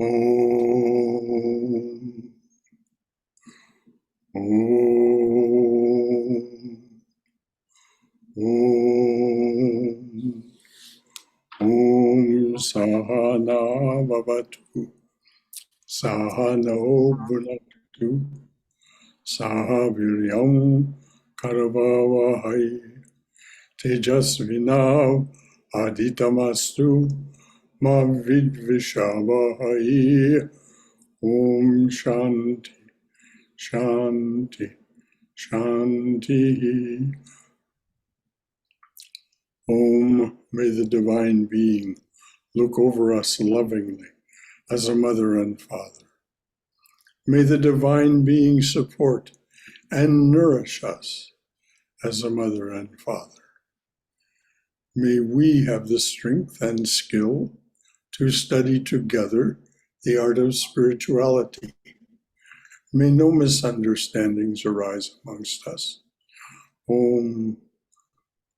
Om. Om. Om. Om Sahana Vavatu Sahano Bhunaktu Sahaviryam Karavavahai Tejasvinav Aditamastu Ma Vidvishavahai. Om Shanti Shanti Shanti. Om, may the divine being look over us lovingly as a mother and father. May the divine being support and nourish us as a mother and father. May we have the strength and skill to study together the art of spirituality. May no misunderstandings arise amongst us. Om,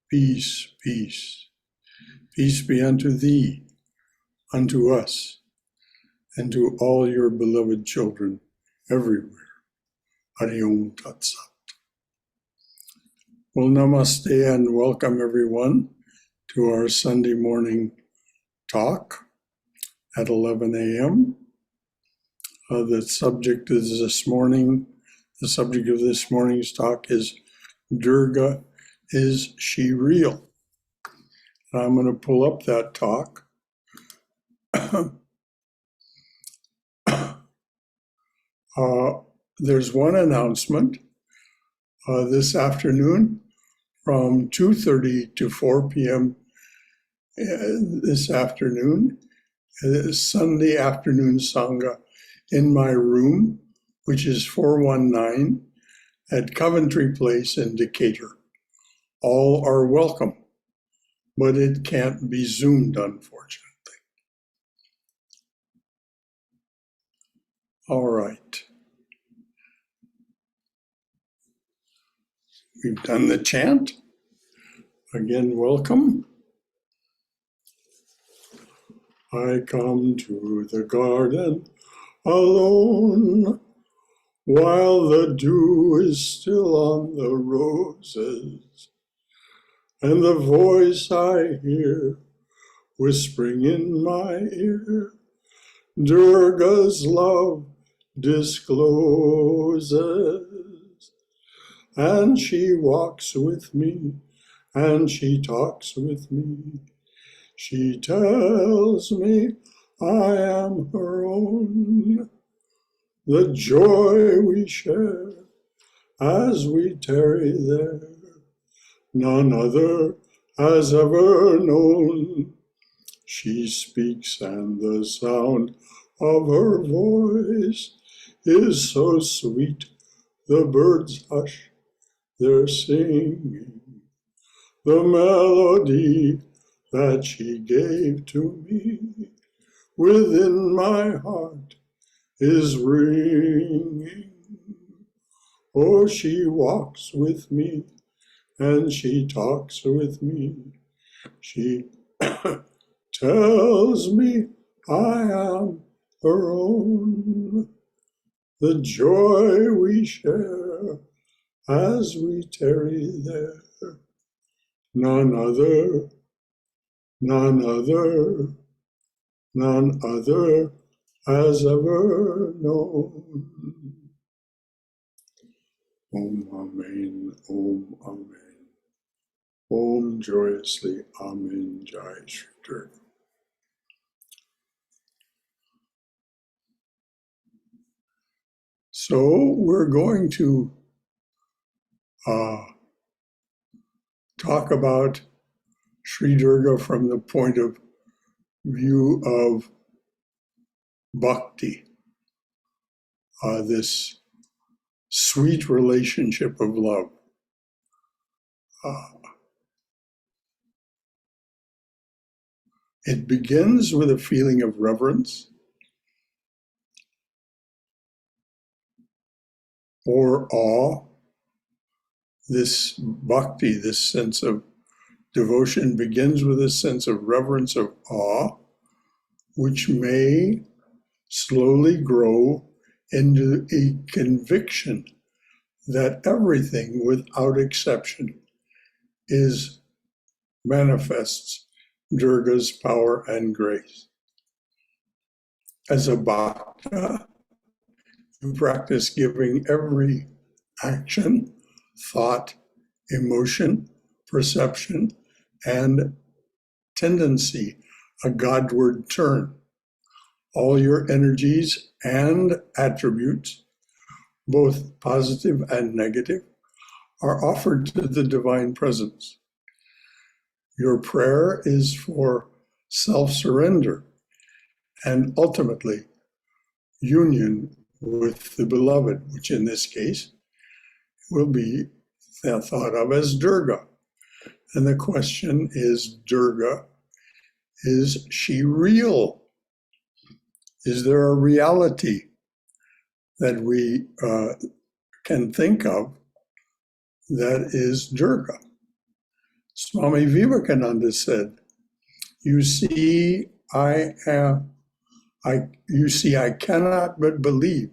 peace, peace. Peace be unto thee, unto us, and to all your beloved children everywhere. Hari Om Tat Sat. Well, namaste and welcome everyone to our Sunday morning talk at 11 a.m. The subject of this morning's talk is Durga, is she real? And I'm going to pull up that talk. There's one announcement this afternoon from 2:30 to 4 p.m. This afternoon, Sunday afternoon Sangha in my room, which is 419 at Coventry Place in Decatur. All are welcome, but it can't be Zoomed, unfortunately. All right. We've done the chant. Again, welcome. I come to the garden alone, while the dew is still on the roses, and the voice I hear whispering in my ear, Durga's love discloses. And she walks with me, and she talks with me. She tells me I am her own. The joy we share as we tarry there, none other has ever known. She speaks, and the sound of her voice is so sweet, the birds hush their singing. The melody that she gave to me within my heart is ringing. Oh, she walks with me and she talks with me. She tells me I am her own. The joy we share as we tarry there, none other has ever known. Om Amen, Om Amen. Om joyously, Amen, Jai Shri Durga. So we're going to talk about Sri Durga from the point of view of bhakti, this sweet relationship of love. It begins with a feeling of reverence or awe. This bhakti, this sense of devotion, begins with a sense of reverence, of awe, which may slowly grow into a conviction that everything without exception is manifests Durga's power and grace. As a bhakta, you practice giving every action, thought, emotion, perception, and tendency a Godward turn. All your energies and attributes, both positive and negative, are offered to the divine presence. Your prayer is for self-surrender and ultimately union with the beloved, which in this case will be thought of as Durga. And the question is, Durga, is she real? Is there a reality that we can think of that is Durga? Swami Vivekananda said, you see, I cannot but believe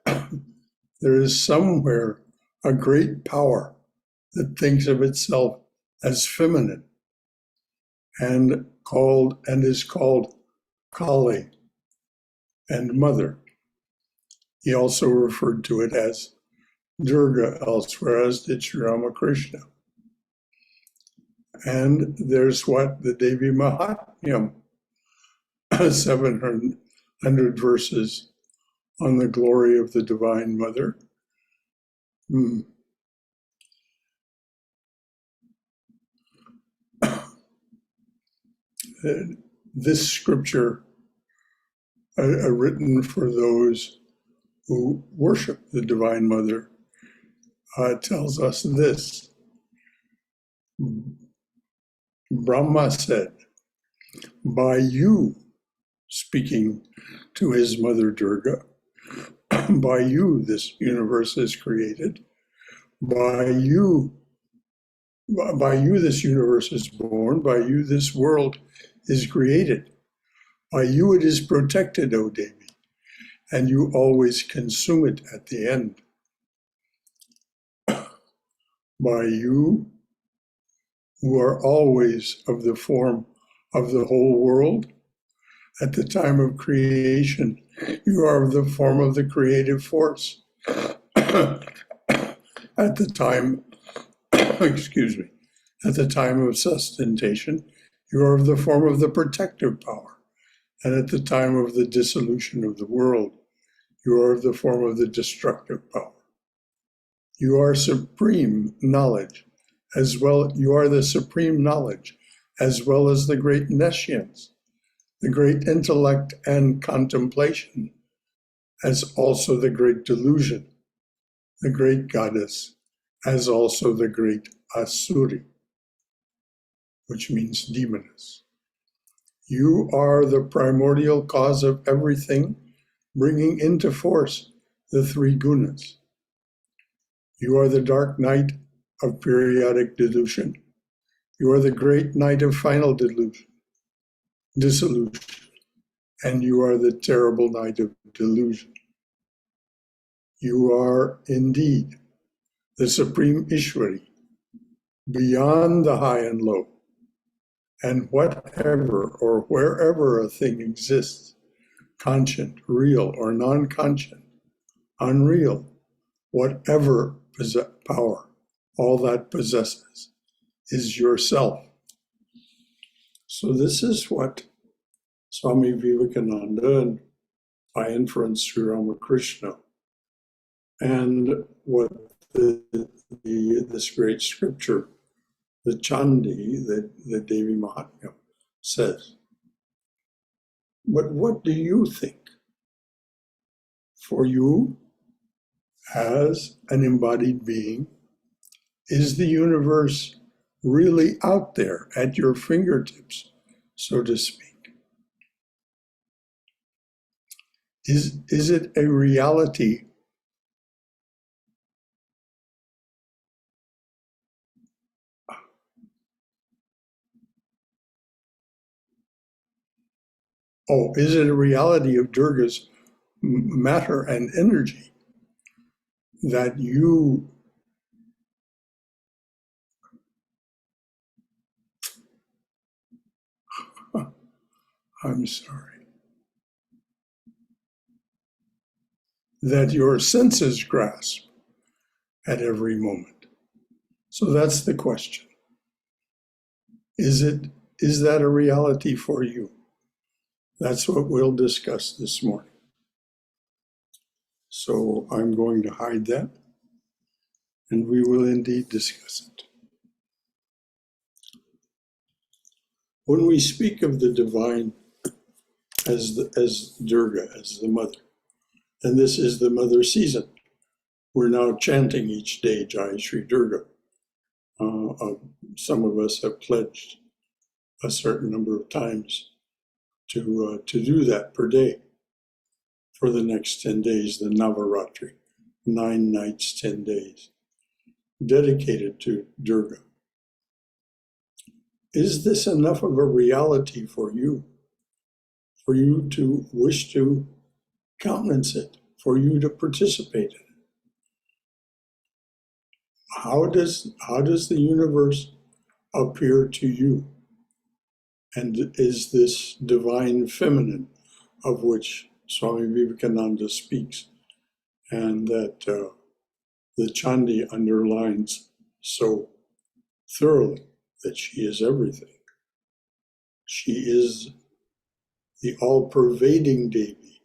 there is somewhere a great power that thinks of itself as feminine and is called Kali and Mother. He also referred to it as Durga elsewhere, as did Sri Ramakrishna. And there's what the Devi Mahatmyam, 700 verses on the glory of the Divine Mother. This scripture, written for those who worship the Divine Mother, tells us this. Brahma said, by you, speaking to his mother Durga, by you this universe is created, by you this universe is born, by you this world is created, by you it is protected, O Devi, and you always consume it at the end. By you, who are always of the form of the whole world, at the time of creation, you are of the form of the creative force. At the time, excuse me, at the time of sustentation, you are of the form of the protective power. And at the time of the dissolution of the world, you are of the form of the destructive power. You are supreme knowledge, you are the supreme knowledge, as well as the great nescience, the great intellect and contemplation, as also the great delusion, the great goddess, as also the great Asuri, which means demoness. You are the primordial cause of everything, bringing into force the three gunas. You are the dark night of periodic delusion. You are the great night of final dissolution, and you are the terrible night of delusion. You are indeed the supreme Ishwari, beyond the high and low, and whatever or wherever a thing exists, conscient, real, or non-conscient, unreal, whatever power all that possesses is yourself. So this is what Swami Vivekananda, and by inference Sri Ramakrishna, and what this great scripture, the Chandi, the Devi Mahatmya, says. But what do you think? For you, as an embodied being, is the universe really out there at your fingertips, so to speak? Is it a reality Oh, is it a reality of Durga's matter and energy that you, I'm sorry, that your senses grasp at every moment? So that's the question. Is that a reality for you? That's what we'll discuss this morning. So I'm going to hide that, and we will indeed discuss it. When we speak of the divine as Durga, as the mother, and this is the mother season, we're now chanting each day Jai Shri Durga. Some of us have pledged a certain number of times to do that per day for the next 10 days, the Navaratri, 9 nights, 10 days, dedicated to Durga. Is this enough of a reality for you to wish to countenance it, for you to participate in it? How does the universe appear to you? And is this divine feminine of which Swami Vivekananda speaks, and that the Chandi underlines so thoroughly, that she is everything. She is the all-pervading Devi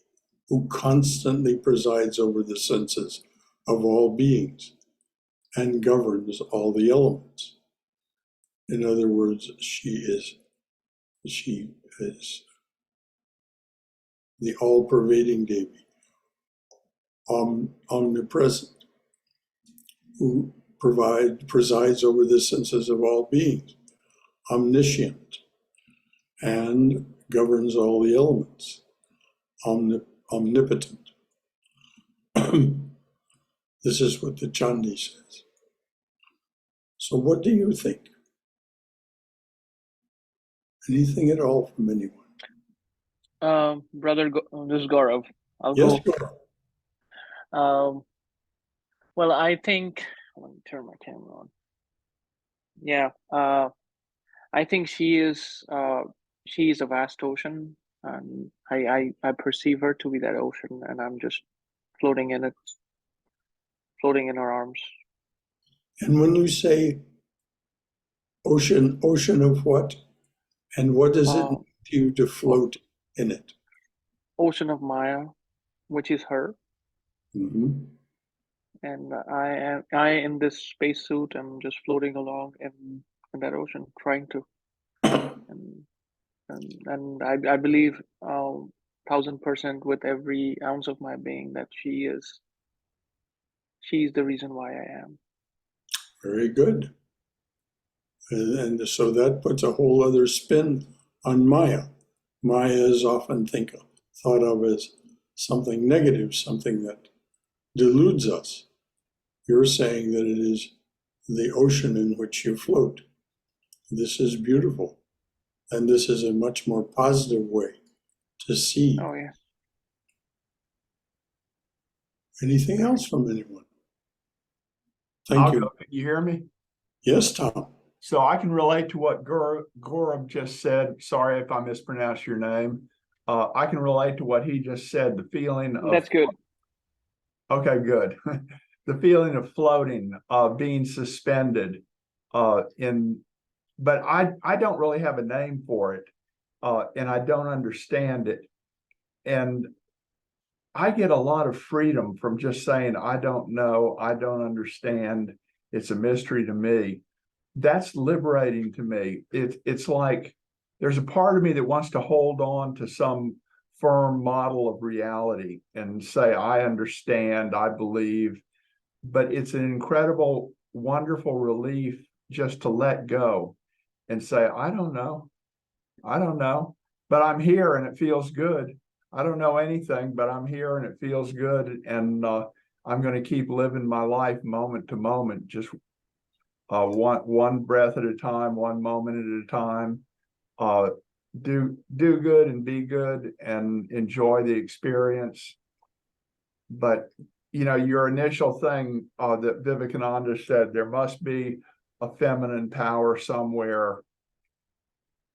who constantly presides over the senses of all beings and governs all the elements. In other words, she is the all-pervading Devi, omnipresent, who presides over the senses of all beings, omniscient, and governs all the elements, omnipotent. This is what the Chandi says. So what do you think? Anything at all from anyone? Brother, this is Gaurav. I'll Yes, go. Well, I think, let me turn my camera on. Yeah, I think she is a vast ocean, and I perceive her to be that ocean, and I'm just floating in it, floating in her arms. And when you say ocean of what? And what does it mean to you to float in it? Ocean of Maya, which is her. Mm-hmm. And I in this spacesuit am just floating along in that ocean, trying to, and I believe 1000% with every ounce of my being that she's the reason why I am. Very good. And so that puts a whole other spin on Maya. Maya is often thought of as something negative, something that deludes us. You're saying that it is the ocean in which you float. This is beautiful. And this is a much more positive way to see. Oh, yeah. Anything else from anyone? Thank you. Can you hear me? Yes, Tom. So I can relate to what Gaurav just said. Sorry if I mispronounced your name. I can relate to what he just said, the feeling of... That's good. Okay, good. The feeling of floating, being suspended but I don't really have a name for it, and I don't understand it. And I get a lot of freedom from just saying, I don't know, I don't understand, it's a mystery to me. That's liberating to me. It's like there's a part of me that wants to hold on to some firm model of reality and say, I understand, I believe, but it's an incredible, wonderful relief just to let go and say, I don't know, but I'm here and it feels good. I don't know anything, but I'm here and it feels good. And I'm going to keep living my life moment to moment, just one breath at a time, one moment at a time. do good and be good and enjoy the experience. But your initial thing that Vivekananda said, there must be a feminine power somewhere.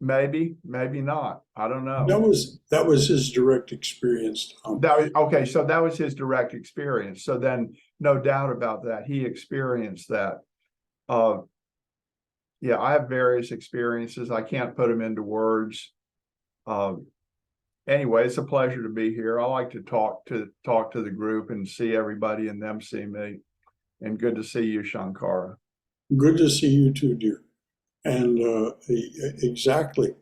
Maybe not. I don't know. That was his direct experience, Tom. Okay, so that was his direct experience. So then no doubt about that. He experienced that. Yeah, I have various experiences. I can't put them into words. Anyway, it's a pleasure to be here. I like to talk to the group and see everybody and them see me. And good to see you, Shankara. Good to see you too, dear. And exactly,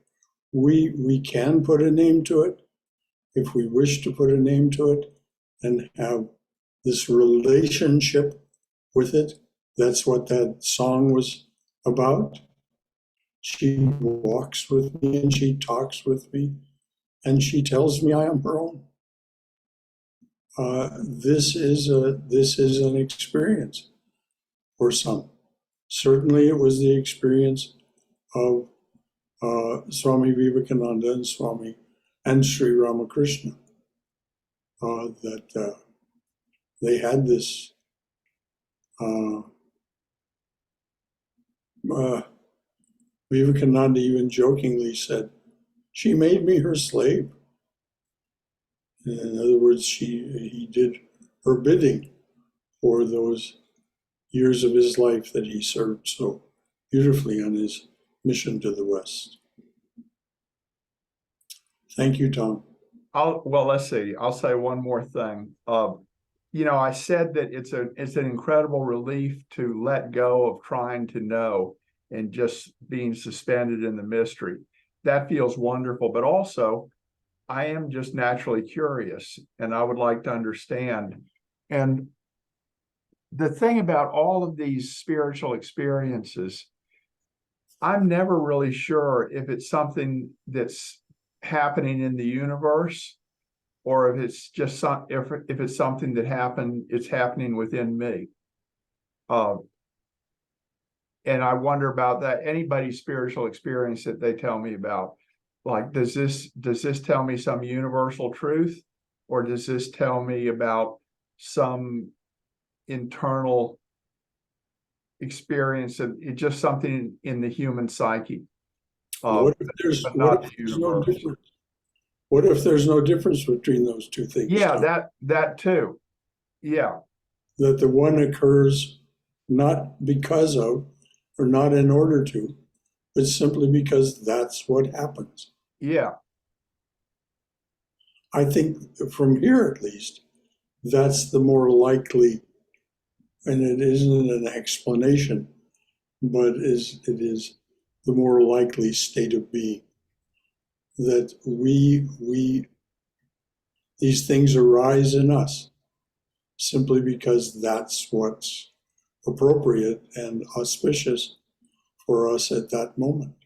we can put a name to it if we wish to put a name to it and have this relationship with it. That's what that song was about. She walks with me and she talks with me and she tells me I am her own. This is an experience for some. Certainly it was the experience of Swami Vivekananda and Swami and Sri Ramakrishna, that they had this Vivekananda even jokingly said, she made me her slave. In other words, he did her bidding for those years of his life that he served so beautifully on his mission to the West. Thank you, Tom. Well, let's see. I'll say one more thing. I said that it's an incredible relief to let go of trying to know and just being suspended in the mystery. That feels wonderful, but also I am just naturally curious and I would like to understand. And the thing about all of these spiritual experiences, I'm never really sure if it's something that's happening in the universe or if it's just if it's something that it's happening within me. And I wonder about that. Anybody's spiritual experience that they tell me about, like, does this tell me some universal truth, or does this tell me about some internal experience of it, just something in the human psyche? What if there's no difference between those two things? Yeah, Tom? that too. Yeah. That the one occurs not because of or not in order to, but simply because that's what happens. Yeah. I think from here at least, that's the more likely, and it isn't an explanation, but it is the more likely state of being. That these things arise in us simply because that's what's appropriate and auspicious for us at that moment.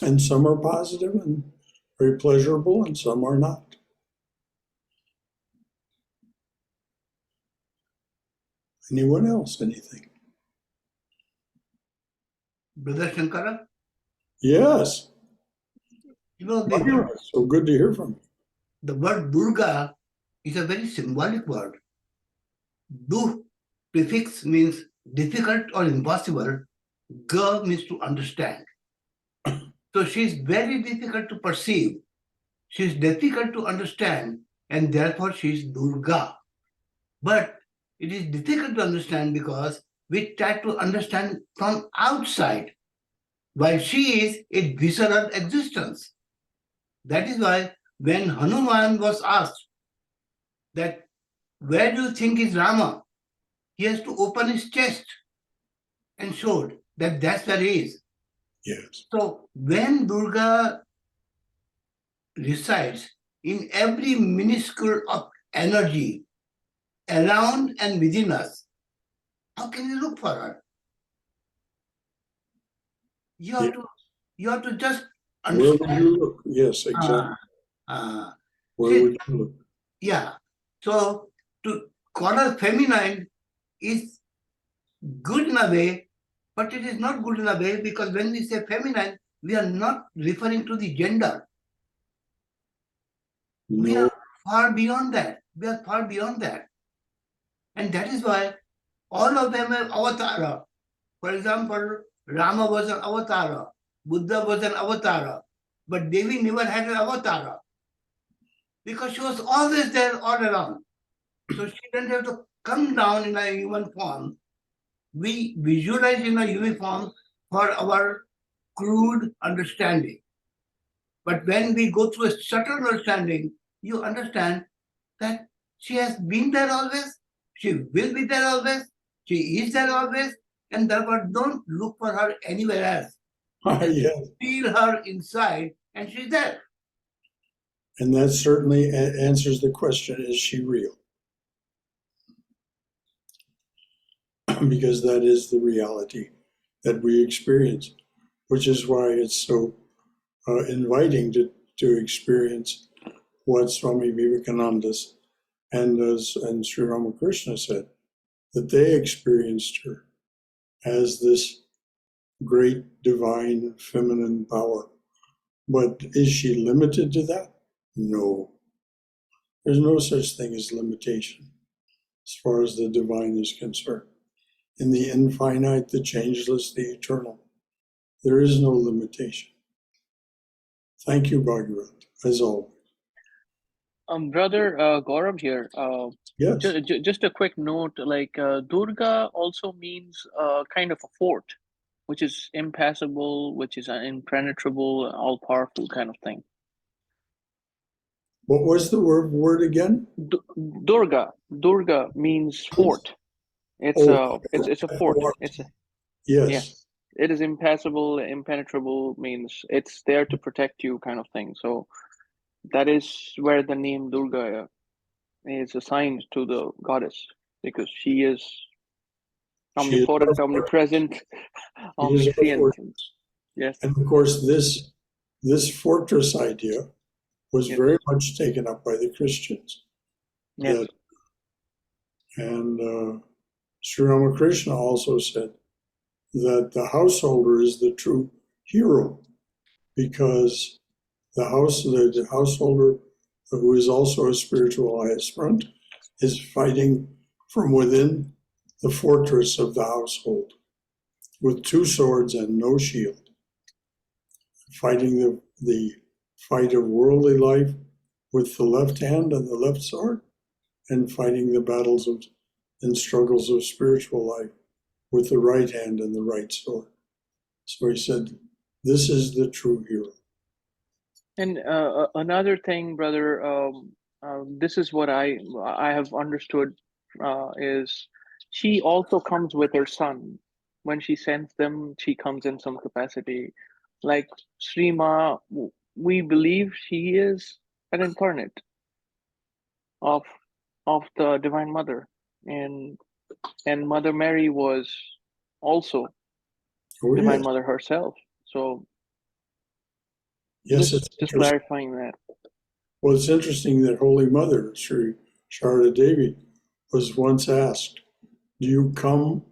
And some are positive and very pleasurable, and some are not. Anyone else? Anything? Brother Shankara? Yes. The So good to hear from you. the word Durga is a very symbolic word. Du prefix means difficult or impossible. Ga means to understand. So she is very difficult to perceive. She is difficult to understand, and therefore she is Durga. But it is difficult to understand because we try to understand from outside, while she is a visceral existence. That is why when Hanuman was asked that where do you think is Rama, he has to open his chest and showed that that's where he is. Yes. So when Durga resides in every minuscule of energy around and within us, how can we look for her? You have to just understand. Where would you look? Yes, exactly. Where would you look? Yeah. So to call her feminine is good in a way, but it is not good in a way, because when we say feminine, we are not referring to the gender. We No, are far beyond that. We are far beyond that. And that is why all of them are avatara. For example, Rama was an avatara, Buddha was an avatara, but Devi never had an avatara because she was always there all around. So she didn't have to come down in a human form. We visualize in a human form for our crude understanding. But when we go through a subtle understanding, you understand that she has been there always, she will be there always, she is there always, and therefore don't look for her anywhere else. yeah, Feel her inside, and she's there. and that certainly answers the question, is she real? Because that is the reality that we experience, which is why it's so inviting to experience what Swami Vivekananda and Sri Ramakrishna said, that they experienced her as this great divine feminine power. But is she limited to that? No. There's no such thing as limitation as far as the divine is concerned. In the infinite, the changeless, the eternal, there is no limitation. Thank you, Bhagavad, as always. Brother Gaurav here. Yes. Just a quick note, like Durga also means kind of a fort, which is impassable, which is impenetrable, all powerful kind of thing. What was the word again? Durga means fort. It's a fort. It's a, Yes. yes. It is impassable, impenetrable means it's there to protect you, kind of thing. So that is where the name Durga is assigned to the goddess, because she is She is omnipotent, our fort. omnipresent, She is our omniscient. fortress. Yes. And of course, this fortress idea was Yes. very much taken up by the Christians. Yes. And Sri Ramakrishna also said that the householder is the true hero, because the householder, who is also a spiritual aspirant, is fighting from within the fortress of the household with 2 swords and no shield, fighting the fight of worldly life with the left hand and the left sword, and fighting the battles and struggles of spiritual life with the right hand and the right sword. So he said, this is the true hero. And another thing, brother, this is what I have understood is she also comes with her son. When she sends them, she comes in some capacity. Like Sri Ma, we believe she is an incarnate of the Divine Mother, and Mother Mary was also Divine Yes. Mother herself. So Yes, it's just interesting. clarifying that. Well, it's interesting that Holy Mother, Sri Sharda Devi, was once asked, do you come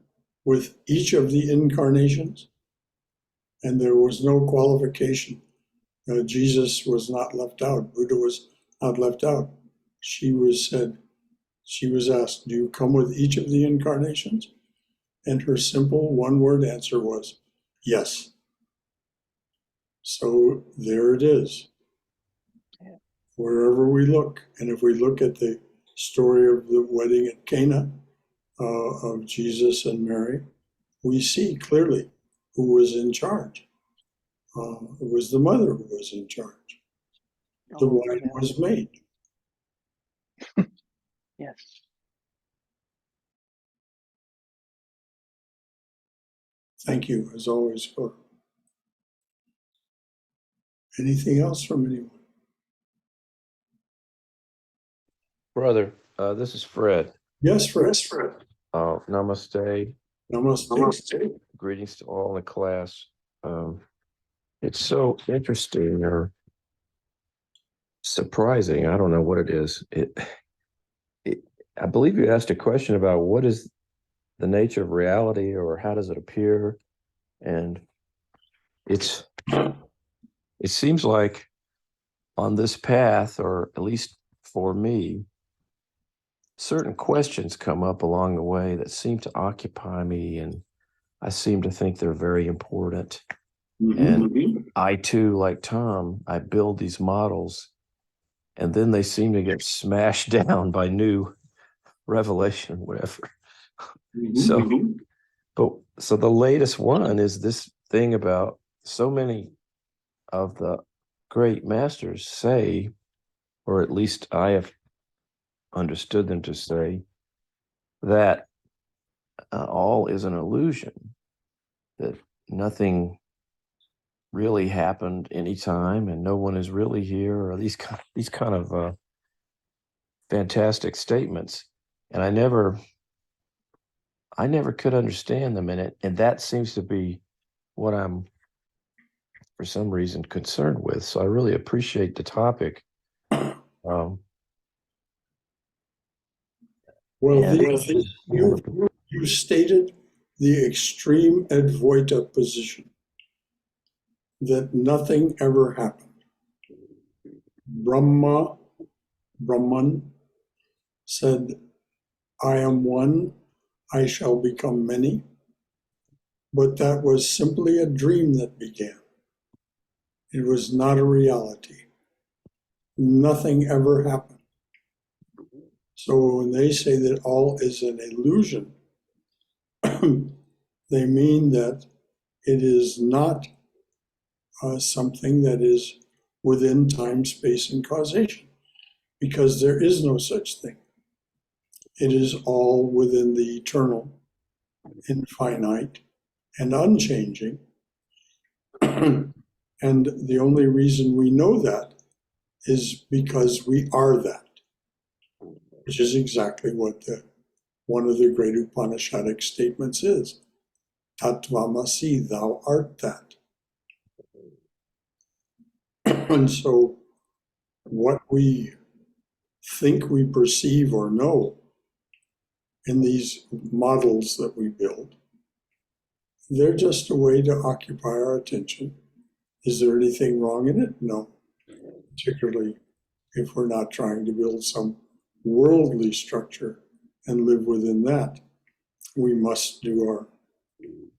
with each of the incarnations? And there was no qualification. Jesus was not left out. Buddha was not left out. She was asked, do you come with each of the incarnations? And her simple one-word answer was, yes. So there it is. Wherever we look, and if we look at the story of the wedding at Cana of Jesus and Mary, we see clearly who was in charge. It was the mother who was in charge. The wine was made. Yes. Thank you, as always, for anything else from anyone. Brother, this is Fred. Yes, Fred. Namaste. Namaste. Greetings to all in the class. It's so interesting or surprising. I don't know what it is. I believe you asked a question about what is the nature of reality or how does it appear? And it's it seems like on this path, or at least for me, certain questions come up along the way that seem to occupy me, and I seem to think they're very important. And I too, like Tom, I build these models, and then they seem to get smashed down by new revelation, whatever. So, so the latest one is this thing about so many of the great masters say, or at least I have understood them to say, that all is an illusion, that nothing really happened anytime and no one is really here, or these kind of fantastic statements. And I never could understand them in it. And that seems to be what I'm, for some reason, concerned with. So I really appreciate the topic. Well, And- you stated the extreme Advaita position, that nothing ever happened. Brahman said, I am one, I shall become many. But that was simply a dream that began. It was not a reality. Nothing ever happened. So when they say that all is an illusion, they mean that it is not something that is within time, space, and causation, because there is no such thing. It is all within the eternal, infinite, and unchanging. And the only reason we know that is because we are that, which is exactly what one of the great Upanishadic statements is. Tattvamasi, thou art that. And so what we think we perceive or know in these models that we build, they're just a way to occupy our attention. Is there anything wrong in it? No. Particularly if we're not trying to build some worldly structure and live within that. We must do our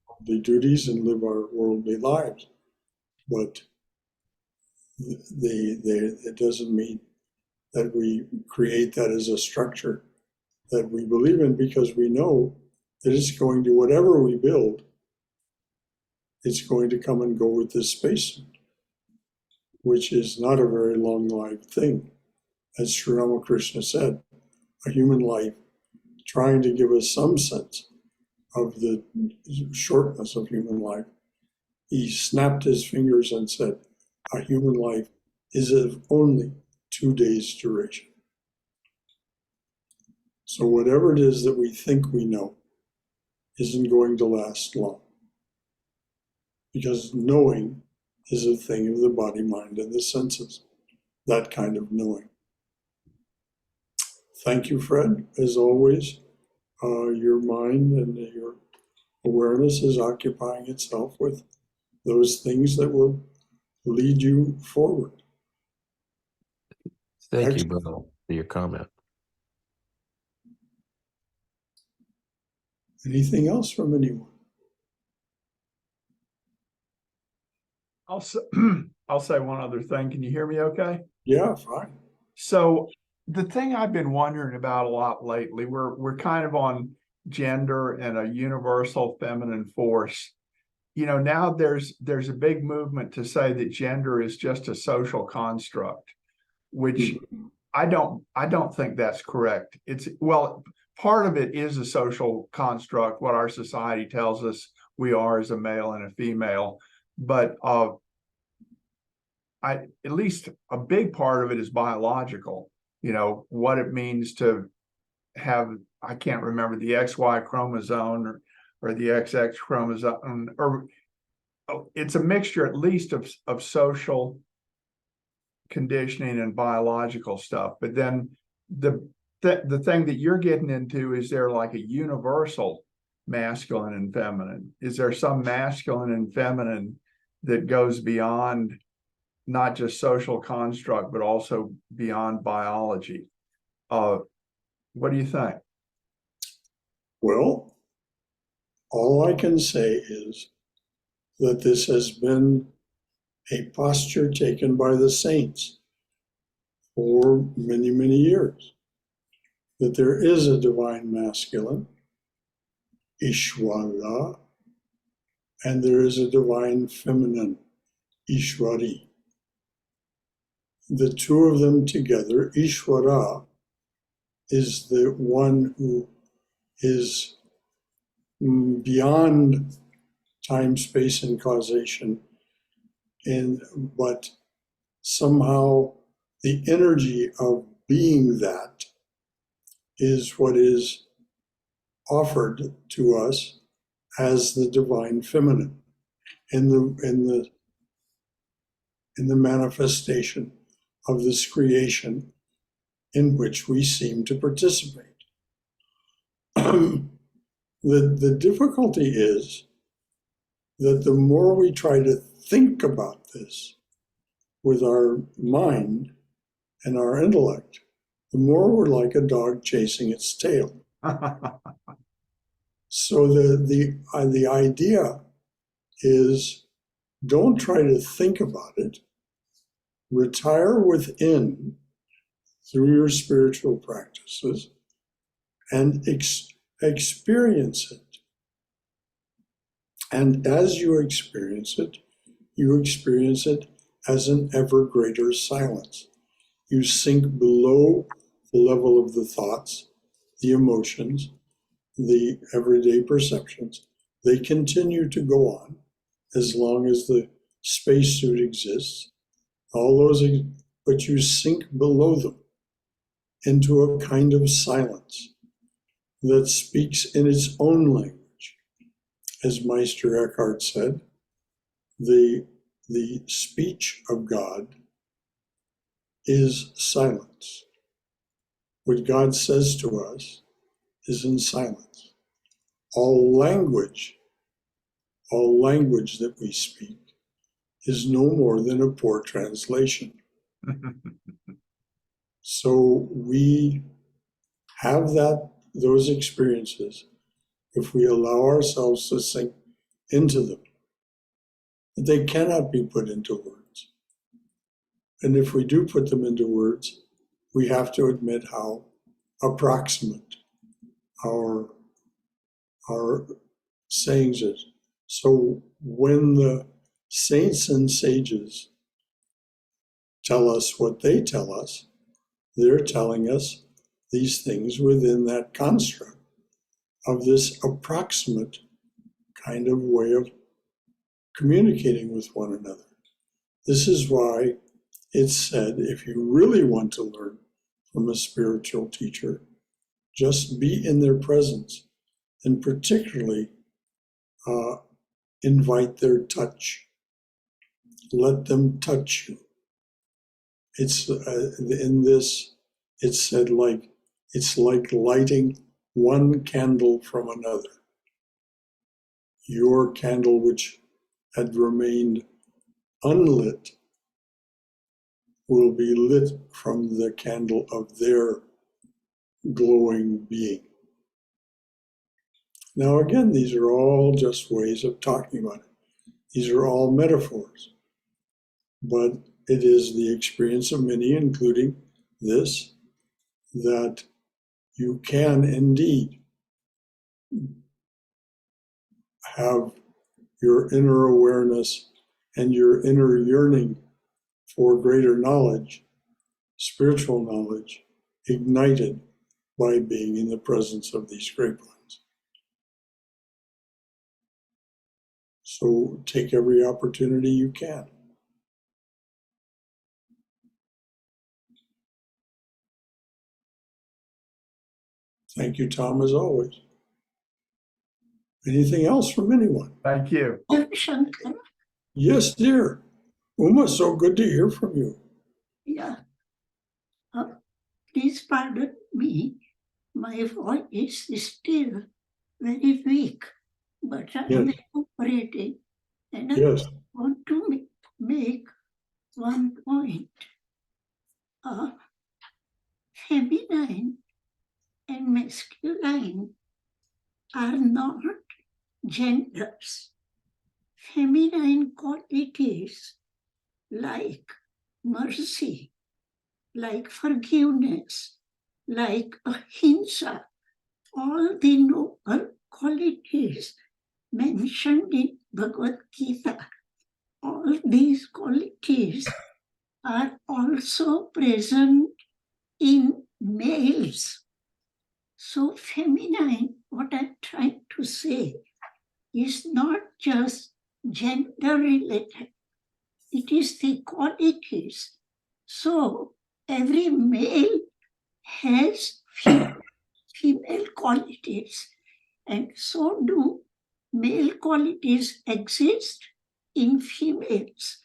worldly duties and live our worldly lives. But it doesn't mean that we create that as a structure that we believe in, because we know that it's going to, whatever we build, it's going to come and go with this spacesuit, which is not a very long-lived thing. As Sri Ramakrishna said, a human life trying to give us some sense of the shortness of human life. He snapped his fingers and said, a human life is of only 2 days' duration. So whatever it is that we think we know isn't going to last long, because knowing is a thing of the body, mind, and the senses, that kind of knowing. Thank you, Fred. As always, your mind and your awareness is occupying itself with those things that will lead you forward. Thank you, Bill, for your comment. Anything else from anyone? I'll say one other thing. Can you hear me okay? Yeah, fine. So the thing I've been wondering about a lot lately, we're kind of on gender and a universal feminine force. You know, now there's a big movement to say that gender is just a social construct, which I don't think that's correct. It's, well, part of it is a social construct, what our society tells us we are as a male and a female, but at least a big part of it is biological. You know, what it means to have, I can't remember, the XY chromosome or the XX chromosome, or it's a mixture at least of social conditioning and biological stuff. But then the thing that you're getting into, is there like a universal masculine and feminine? Is there some masculine and feminine that goes beyond not just social construct, but also beyond biology. What do you think? Well, all I can say is that this has been a posture taken by the saints for many, many years, that there is a divine masculine, Ishwara, and there is a divine feminine, Ishwari. The two of them together, Ishwara, is the one who is beyond time, space, and causation, but somehow the energy of being that is what is offered to us as the divine feminine in the manifestation of this creation in which we seem to participate. The difficulty is that the more we try to think about this with our mind and our intellect, the more we're like a dog chasing its tail. So the idea is, don't try to think about it. Retire within through your spiritual practices and experience it. And as you experience it as an ever greater silence. You sink below the level of the thoughts, the emotions, the everyday perceptions. They continue to go on as long as the spacesuit exists. All those, but you sink below them into a kind of silence that speaks in its own language. As Meister Eckhart said, the speech of God is silence. What God says to us is in silence. All language that we speak is no more than a poor translation. So we have those experiences if we allow ourselves to sink into them. They cannot be put into words. And if we do put them into words, we have to admit how approximate our sayings is. So when the saints and sages tell us what they tell us, they're telling us these things within that construct of this approximate kind of way of communicating with one another. This is why it's said, if you really want to learn from a spiritual teacher, just be in their presence, and particularly invite their touch. Let them touch you. It's in this, it's said it's like lighting one candle from another. Your candle, which had remained unlit, will be lit from the candle of their glowing being. Now again, these are all just ways of talking about it. These are all metaphors. But it is the experience of many, including this, that you can indeed have your inner awareness and your inner yearning for greater knowledge, spiritual knowledge, ignited by being in the presence of these great ones. So take every opportunity you can. Thank you, Tom, as always. Anything else from anyone? Thank you. Shankara, Yes, dear. Uma, so good to hear from you. yeah. Please pardon me. My voice is still very weak, but I am recuperating And I Yes. want to make one point. Feminine and masculine are not genders. Feminine qualities like mercy, like forgiveness, like ahimsa, all the noble qualities mentioned in Bhagavad Gita, all these qualities are also present in males. So feminine, what I'm trying to say, is not just gender related, it is the qualities. So every male has female qualities, and so do male qualities exist in females.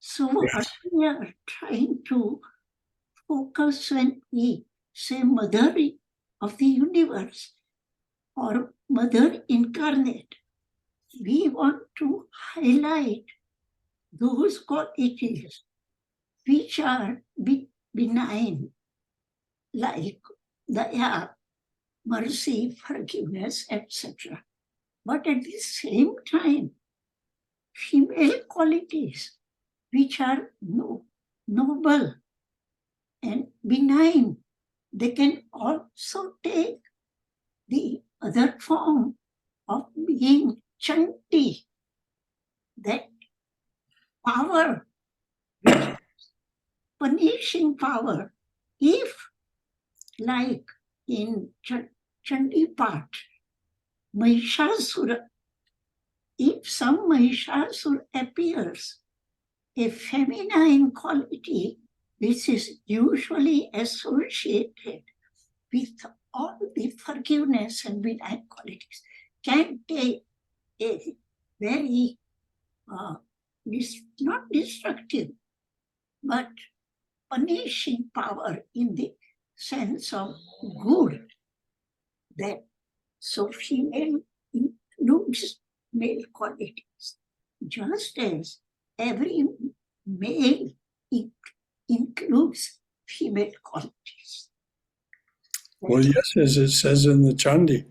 So what we are trying to focus when we say mother of the universe or mother incarnate, we want to highlight those qualities which are benign, like daya, mercy, forgiveness, etc. But at the same time, female qualities which are noble and benign, they can also take the other form of being chanti, that power, which is punishing power. If, like in Chandi part, Mahishasura, if some Mahishasura appears, a feminine quality which is usually associated with all the forgiveness and benign qualities can take a very, not destructive, but punishing power in the sense of good. That so female includes male qualities, just as every male includes female qualities. Well, yes, as it says in the Chandi,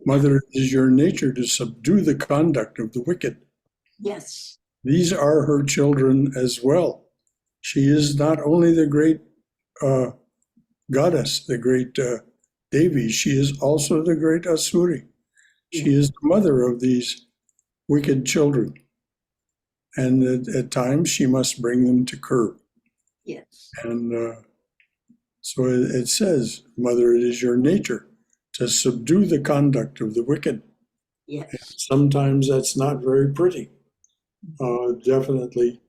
Mother, it is your nature to subdue the conduct of the wicked. Yes. These are her children as well. She is not only the great goddess, the great Devi, she is also the great Asuri. She is the mother of these wicked children. And at times she must bring them to curb. Yes. And so it says, Mother, it is your nature to subdue the conduct of the wicked. Yes. And sometimes that's not very pretty. Definitely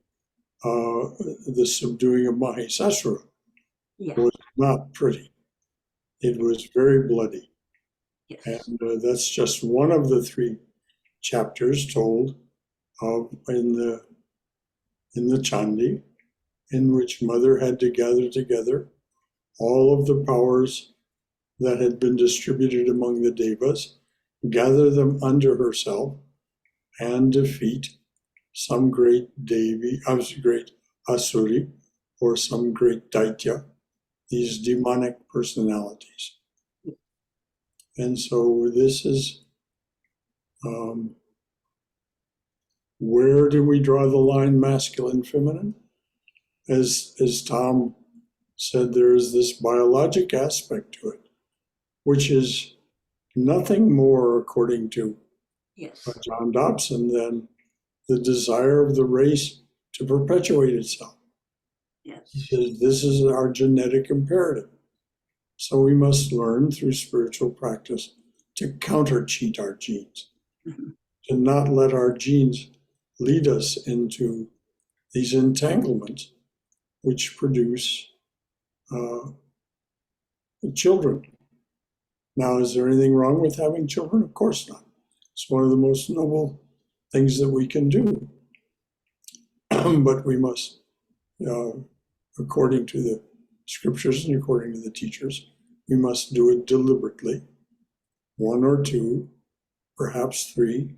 the subduing of Mahishasura was not pretty. It was very bloody. Yes. And that's just one of the 3 chapters told of in the Chandi, in which Mother had to gather together all of the powers that had been distributed among the devas, gather them under herself, and defeat some great Devi, great Asuri, or some great Daitya, these demonic personalities. And so this is, where do we draw the line masculine, feminine? As Tom said, there is this biologic aspect to it, which is nothing more, according to John Dobson, than the desire of the race to perpetuate itself. Yes. He says this is our genetic imperative. So we must learn through spiritual practice to counter-cheat our genes, to not let our genes lead us into these entanglements which produce children. Now, is there anything wrong with having children? Of course not. It's one of the most noble things that we can do. But we must, according to the scriptures and according to the teachers, we must do it deliberately, 1 or 2, perhaps 3,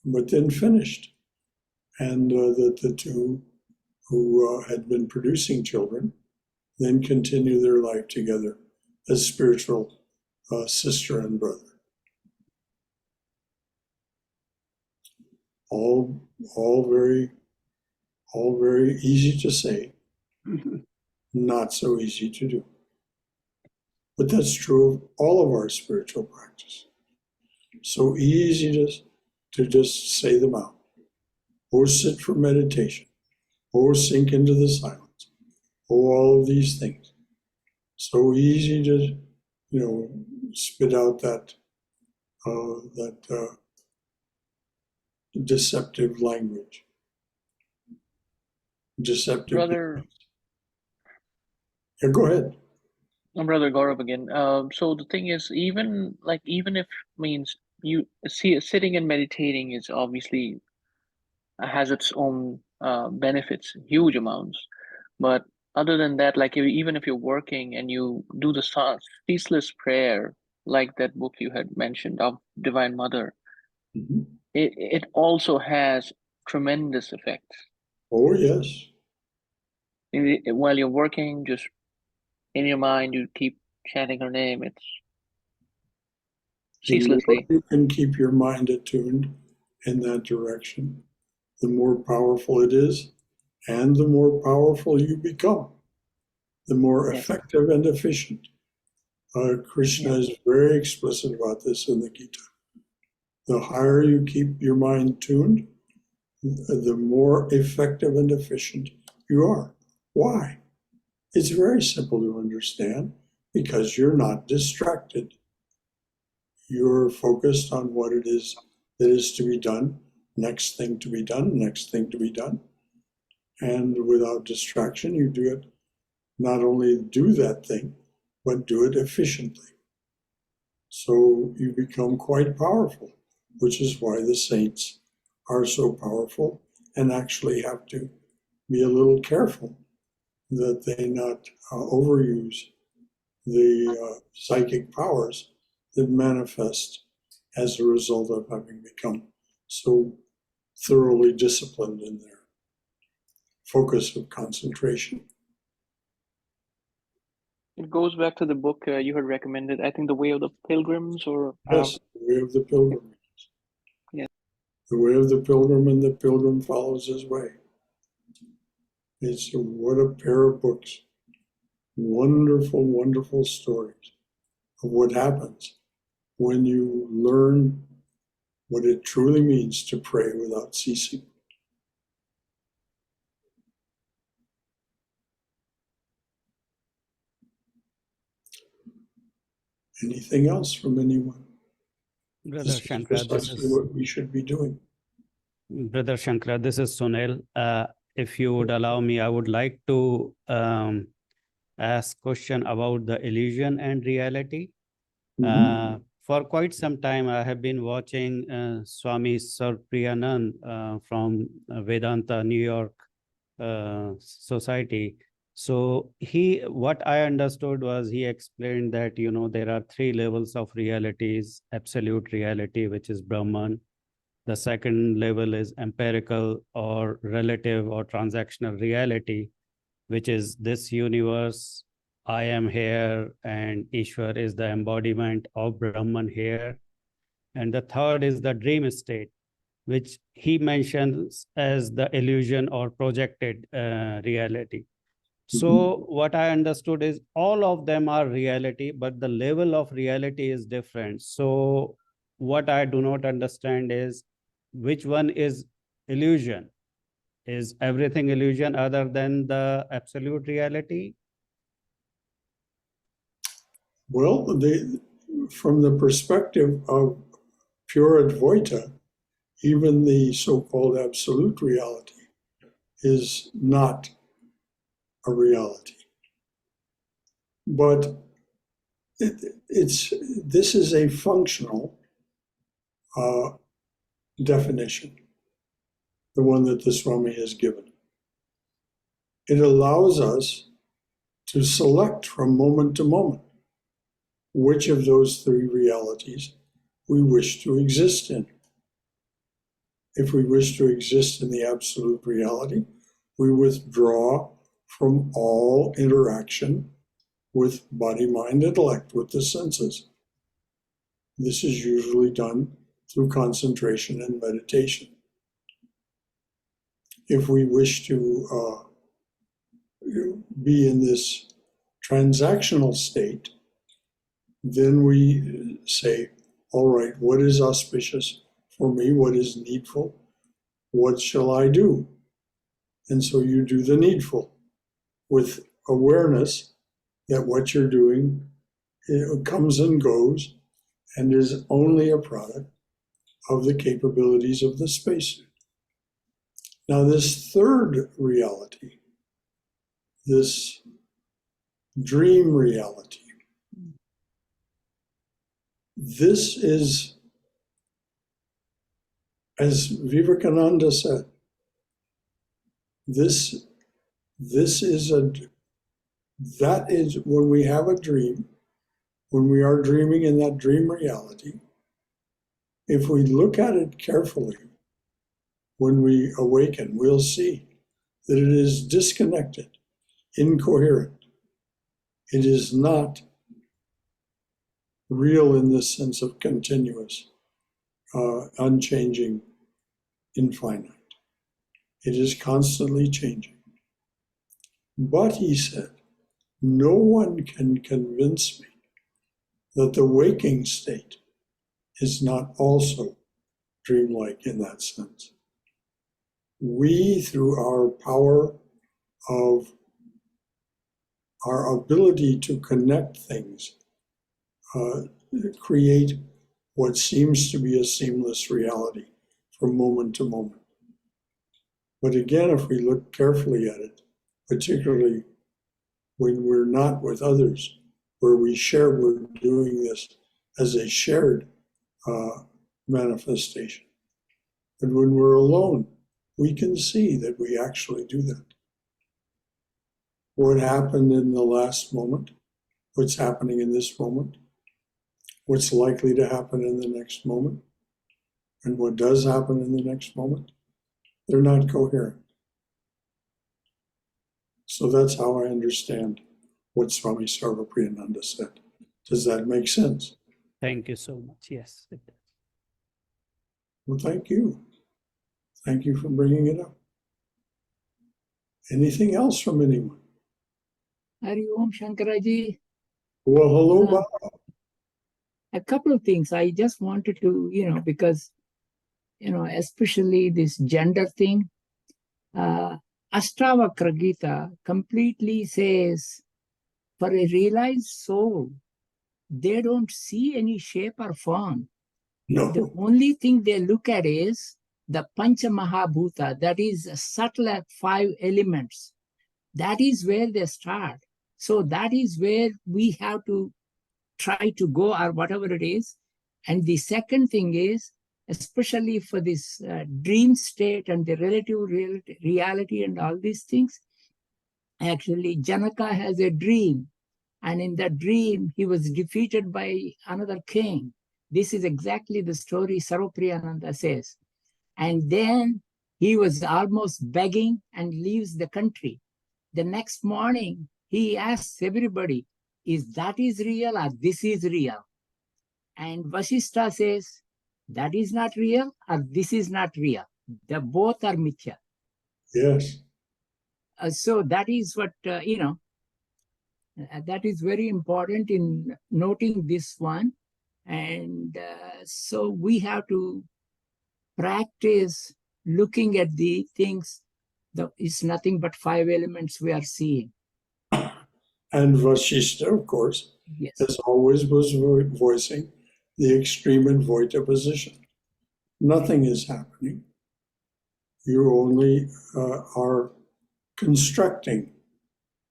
but then finished. and that the two who had been producing children then continue their life together as spiritual sister and brother. All very easy to say, not so easy to do. But that's true of all of our spiritual practice. So easy to just say them out. Or sit for meditation. Or sink into the silence. Or all of these things. So easy to, spit out that deceptive language. Deceptive. Brother, Yeah, go ahead. Brother Gaurav again. So the thing is, even if means you see sitting and meditating is obviously has its own benefits, huge amounts. But other than that, even if you're working and you do the ceaseless prayer, like that book you had mentioned of Divine Mother, it also has tremendous effects. Oh, yes. While you're working, just in your mind, you keep chanting her name. It's ceaselessly. The more you can keep your mind attuned in that direction, the more powerful it is, and the more powerful you become, the more effective and efficient. Krishna is very explicit about this in the Gita. The higher you keep your mind tuned, the more effective and efficient you are. Why? It's very simple to understand, because you're not distracted. You're focused on what it is that is to be done, next thing to be done, next thing to be done. And without distraction, you do it, not only do that thing, but do it efficiently. So you become quite powerful, which is why the saints are so powerful and actually have to be a little careful that they not overuse the psychic powers that manifest as a result of having become so thoroughly disciplined in their focus of concentration. It goes back to the book you had recommended, I think The Way of the Pilgrims, or Yes, the way of the pilgrim. Yeah. The way of the pilgrim, and the pilgrim follows his way. What a pair of books. Wonderful, wonderful stories of what happens when you learn what it truly means to pray without ceasing. Anything else from anyone? Brother This is Shankara, precisely what we should be doing. Brother Shankara, this is Sunil. If you would allow me, I would like to ask question about the illusion and reality. For quite some time, I have been watching Swami Vivekananda from Vedanta, New York Society. So what I understood was he explained that, there are three levels of realities: absolute reality, which is Brahman. The second level is empirical or relative or transactional reality, which is this universe. I am here, and Ishwar is the embodiment of Brahman here. And the third is the dream state, which he mentions as the illusion or projected reality. So what I understood is all of them are reality, but the level of reality is different. So what I do not understand is which one is illusion? Is everything illusion other than the absolute reality? Well, from the perspective of pure Advaita, even the so-called absolute reality is not a reality. But this is a functional definition, the one that the Swami has given. It allows us to select from moment to moment which of those three realities we wish to exist in. If we wish to exist in the absolute reality, we withdraw from all interaction with body, mind, intellect, with the senses. This is usually done through concentration and meditation. If we wish to be in this transactional state, then we say, all right, what is auspicious for me? What is needful? What shall I do? And so you do the needful with awareness that what you're doing comes and goes and is only a product of the capabilities of the spacesuit. Now, this third reality, this dream reality, this is, as Vivekananda said, that is when we have a dream, when we are dreaming in that dream reality, if we look at it carefully, when we awaken, we'll see that it is disconnected, incoherent. It is not real in the sense of continuous, unchanging, infinite. It is constantly changing. But he said, no one can convince me that the waking state is not also dreamlike in that sense. We, through our power of our ability to connect things, create what seems to be a seamless reality from moment to moment. But again, if we look carefully at it, particularly when we're not with others, where we share, we're doing this as a shared manifestation. But when we're alone, we can see that we actually do that. What happened in the last moment, what's happening in this moment, what's likely to happen in the next moment, and what does happen in the next moment, they're not coherent. So that's how I understand what Swami Sarvapriyananda said. Does that make sense? Thank you so much. Yes, it does. Well, thank you. Thank you for bringing it up. Anything else from anyone? Hari Om Shankaraji. Well, hello, Bob. A couple of things I just wanted to, because, especially this gender thing, Ashtavakra Gita completely says, for a realized soul, they don't see any shape or form. No. The only thing they look at is the Pancha Mahabhuta, that is subtle 5 elements. That is where they start. So that is where we have to try to go, or whatever it is. And the second thing is, especially for this dream state and the relative reality and all these things, actually Janaka has a dream, and in that dream he was defeated by another king. This is exactly the story Sarvapriyananda says. And then he was almost begging and leaves the country. The next morning he asks everybody, is that is real or this is real? And Vasishtha says, that is not real or this is not real. They both are mithya. Yes. So that is what, that is very important in noting this one. And so we have to practice looking at the things that is nothing but 5 elements we are seeing. And Vasishtha, of course, Yes. as always, was voicing the extreme Advaita position. Nothing is happening. You only are constructing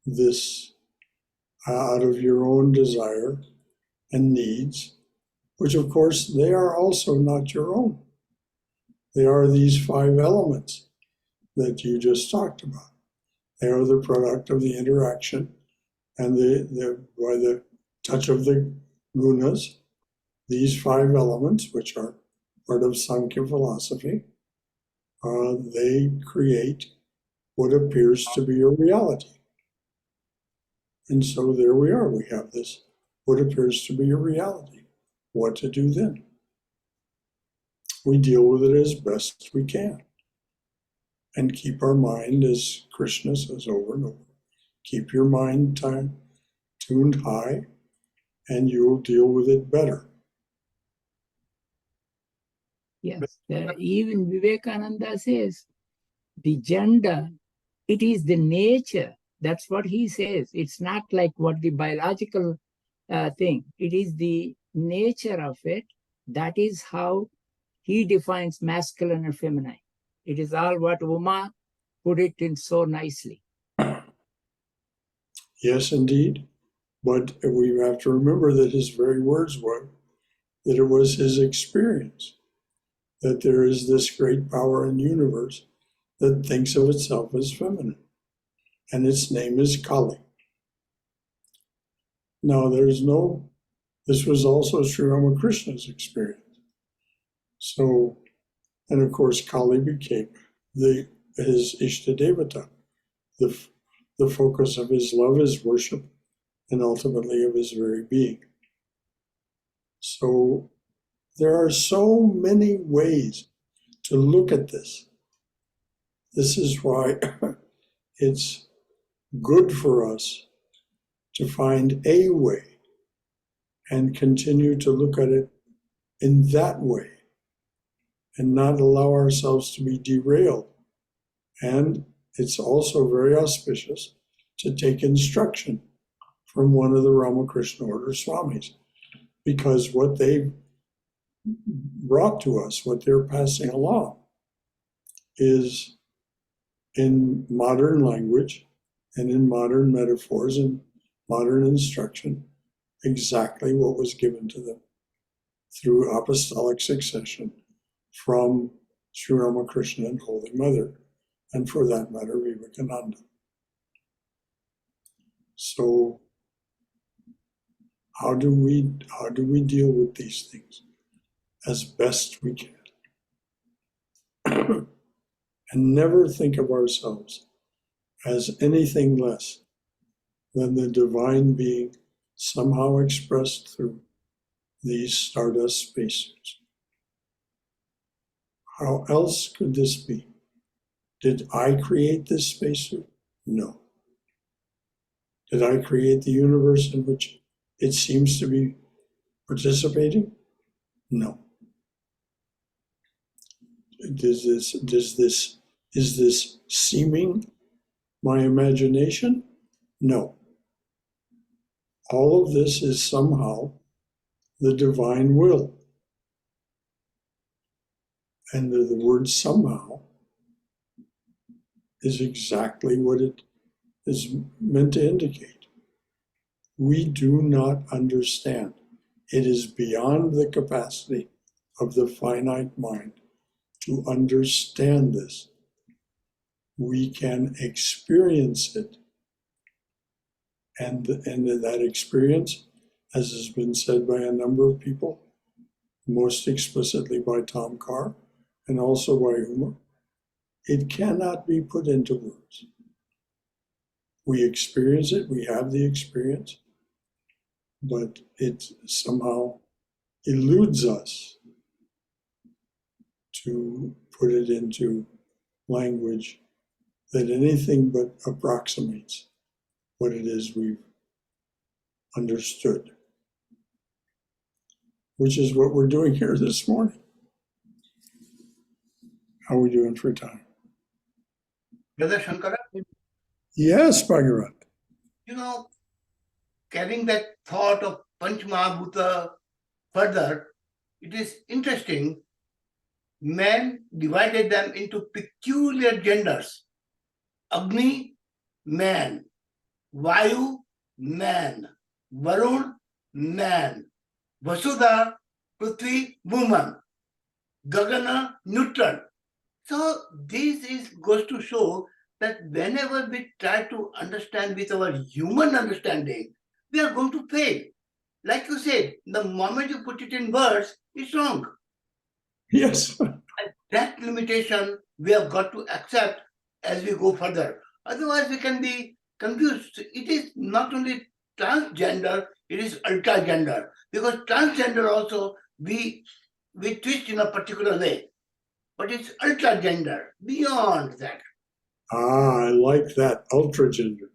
this out of your own desire and needs, which of course they are also not your own. They are these 5 elements that you just talked about. They are the product of the interaction and by the touch of the gunas, these 5 elements, which are part of Sankhya philosophy, they create what appears to be a reality. And so there we are. We have this, what appears to be a reality. What to do then? We deal with it as best we can and keep our mind, as Krishna says over and over, keep your mind tuned high and you'll deal with it better. Yes, even Vivekananda says the gender, it is the nature. That's what he says. It's not like what the biological thing. It is the nature of it. That is how he defines masculine and feminine. It is all what Uma put it in so nicely. Yes, indeed. But we have to remember that his very words were that it was his experience, that there is this great power in the universe that thinks of itself as feminine, and its name is Kali. Now, this was also Sri Ramakrishna's experience. So, and of course, Kali became his Ishtadevata, the focus of his love, his worship, and ultimately of his very being. So there are so many ways to look at this. This is why it's good for us to find a way and continue to look at it in that way and not allow ourselves to be derailed. And it's also very auspicious to take instruction from one of the Ramakrishna order swamis, because what they've brought to us, what they're passing along, is in modern language and in modern metaphors and modern instruction, exactly what was given to them through apostolic succession from Sri Ramakrishna and Holy Mother, and for that matter, Vivekananda. So how do we deal with these things? As best we can. And never think of ourselves as anything less than the divine being somehow expressed through these stardust spacesuits. How else could this be? Did I create this spacesuit? No. Did I create the universe in which it seems to be participating? No. Is this seeming my imagination? No. All of this is somehow the divine will. And the word somehow is exactly what it is meant to indicate. We do not understand. It is beyond the capacity of the finite mind to understand this. We can experience it. And that experience, as has been said by a number of people, most explicitly by Tom Carr and also by Uma, it cannot be put into words. We experience it, we have the experience, but it somehow eludes us to put it into language that anything but approximates what it is we've understood, which is what we're doing here this morning. How are we doing for time? Brother Shankara, Yes, Bhagavat. Carrying that thought of Panch Mahabhuta further, it is interesting. Man divided them into peculiar genders. Agni, man. Vayu, man. Varun, man. Vasudha, Prithvi, woman. Gagana, neutral. So this goes to show that whenever we try to understand with our human understanding, we are going to fail. Like you said, the moment you put it in words, it's wrong. Yes. And that limitation we have got to accept as we go further. Otherwise, we can be confused. It is not only transgender, it is ultra-gender. Because transgender also, we twist in a particular way. But it's ultra-gender, beyond that. Ah, I like that, ultra-gender.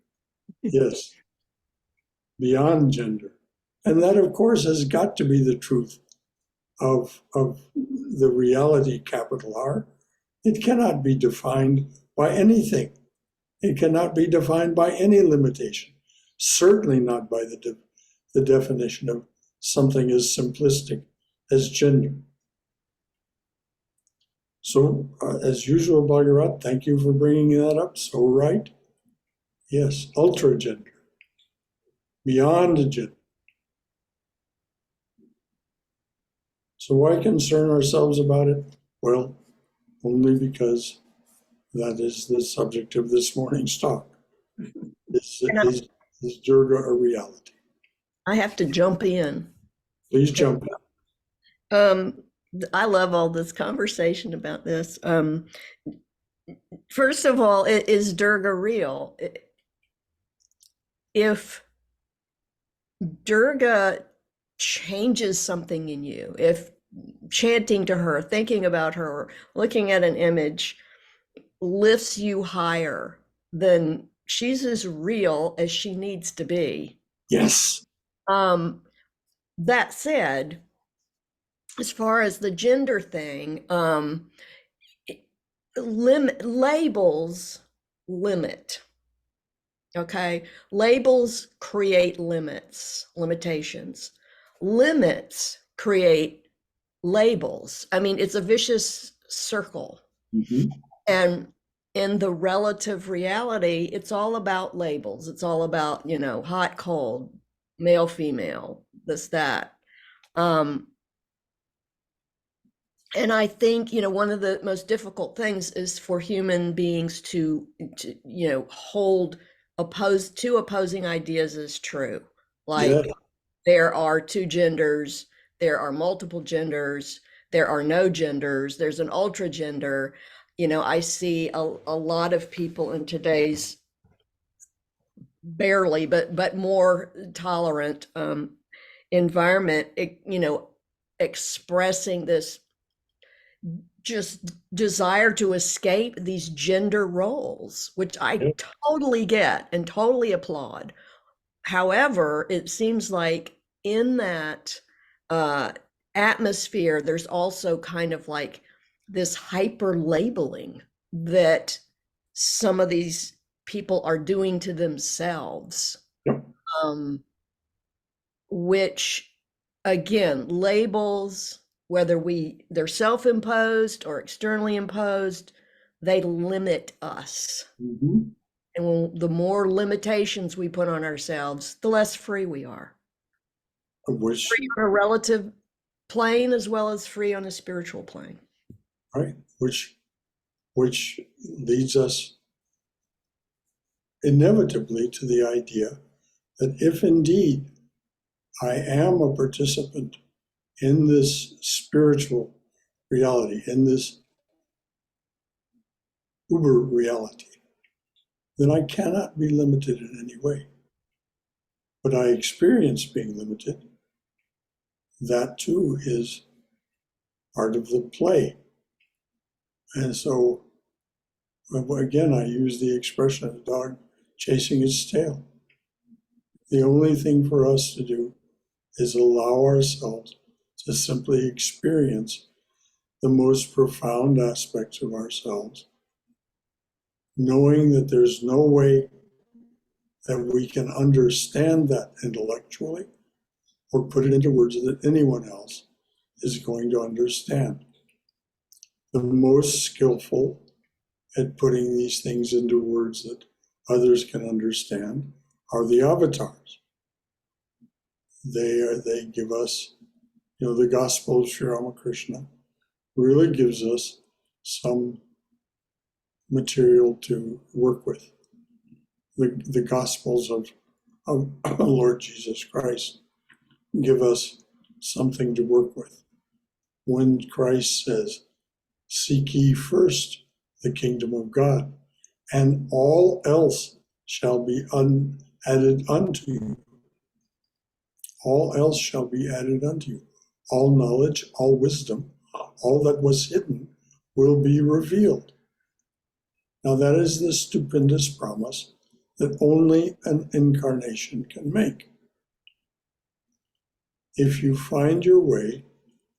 Yes, beyond gender. And that, of course, has got to be the truth of the reality, capital R. It cannot be defined by anything. It cannot be defined by any limitation, certainly not by the definition of something as simplistic as gender. So, as usual, Bhagarat, thank you for bringing that up. So right. Yes, ultra-gender, beyond gender. So why concern ourselves about it? Well, only because that is the subject of this morning's talk. Is Durga a reality? I have to jump in. Please jump in. I love all this conversation about this. First of all, is Durga real? If Durga changes something in you, if chanting to her, thinking about her, looking at an image lifts you higher, then she's as real as she needs to be. Yes. That said, as far as the gender thing, labels limit. Okay, labels create limitations. Limits create labels. I mean, it's a vicious circle. Mm-hmm. And in the relative reality, it's all about labels. It's all about, hot, cold, male, female, this, that. And I think, one of the most difficult things is for human beings to hold two opposing ideas as true. Like, Yeah. There are two genders, there are multiple genders, there are no genders, there's an ultra gender. I see a lot of people in today's barely, but more tolerant environment, expressing this just desire to escape these gender roles, which I totally get and totally applaud. However, it seems like in that atmosphere, there's also kind of like this hyper labeling that some of these people are doing to themselves, which again, labels, whether they're self-imposed or externally imposed, they limit us. Mm-hmm. And the more limitations we put on ourselves, the less free we are. Free on a relative plane as well as free on a spiritual plane. Right, which leads us inevitably to the idea that if indeed I am a participant in this spiritual reality, in this uber reality, then I cannot be limited in any way. But I experience being limited. That too is part of the play. And so, again, I use the expression of a dog chasing its tail. The only thing for us to do is allow ourselves to simply experience the most profound aspects of ourselves, knowing that there's no way that we can understand that intellectually or put it into words that anyone else is going to understand. The most skillful at putting these things into words that others can understand are the avatars. They give us, the Gospel of Sri Ramakrishna really gives us some material to work with. The Gospels of Lord Jesus Christ give us something to work with. When Christ says, "Seek ye first the kingdom of God, and all else shall be added unto you. All else shall be added unto you. All knowledge, all wisdom, all that was hidden will be revealed. Now that is the stupendous promise that only an incarnation can make. If you find your way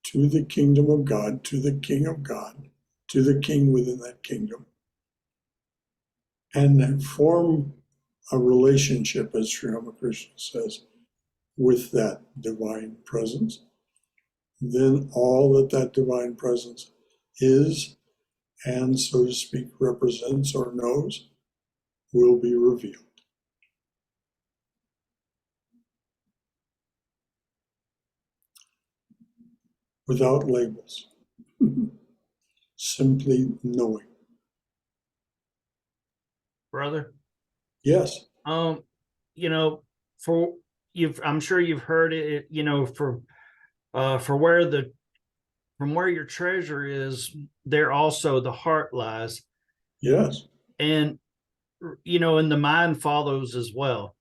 to the kingdom of God, to the King of God, to the King within that kingdom, and form a relationship, as Sri Ramakrishna says, with that divine presence, then all that that divine presence is, and so to speak, represents or knows, will be revealed. Without labels, simply knowing. Brother. Yes. You know, for I'm sure you've heard it, you know, for from where your treasure is, there also the heart lies. Yes. And, you know, and the mind follows as well.